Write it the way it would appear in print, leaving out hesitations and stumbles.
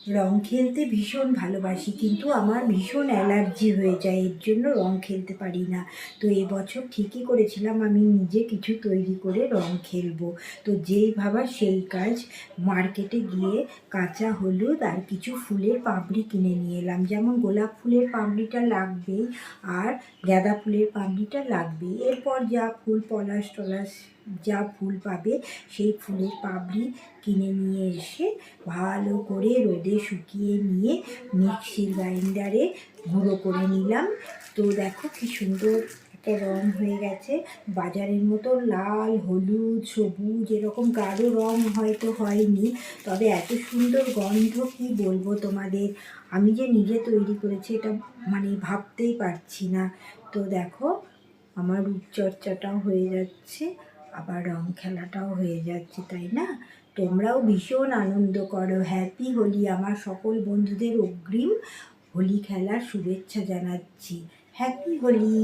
রং খেলতে ভীষণ ভালোবাসি, কিন্তু আমার ভীষণ অ্যালার্জি হয়ে যায়, এর জন্য রং খেলতে পারি না। তো এবছর ঠিকই করেছিলাম আমি নিজে কিছু তৈরি করে রং খেলবো। তো যেই ভাবা সেই কাজ, মার্কেটে গিয়ে কাঁচা হলুদ আর কিছু ফুলের পাপড়ি কিনে নিয়ে এলাম। যেমন গোলাপ ফুলের পাপড়িটা লাগবেই, আর গাঁদা ফুলের পাপড়িটা লাগবেই। এরপর যা ফুল, পলাশ টলাশ যা ফুল পাবে সেই ফুলের পাপড়ি কিনে নিয়ে এসে ভালো করে রোদে শুকিয়ে নিয়ে মিক্সির গ্রাইন্ডারে গুঁড়ো করে নিলাম। তো দেখো কি সুন্দর একটা রং হয়ে গেছে। বাজারের মতো লাল, হলুদ, সবুজ এরকম গাঢ় রং হয়তো হয়নি, তবে এত সুন্দর গন্ধ কি বলবো তোমাদের। আমি যে নিজে তৈরি করেছি এটা মানে ভাবতেই পারছি না। তো দেখো আমার রূপচর্চাটাও হয়ে যাচ্ছে, আবার রং খেলাটাও হয়ে যাচ্ছে, তাই না? তোমরাও ভীষণ আনন্দ করো। হ্যাপি হোলি! আমার সকল বন্ধুদের অগ্রিম হোলি খেলার শুভেচ্ছা জানাচ্ছি। হ্যাপি হোলি!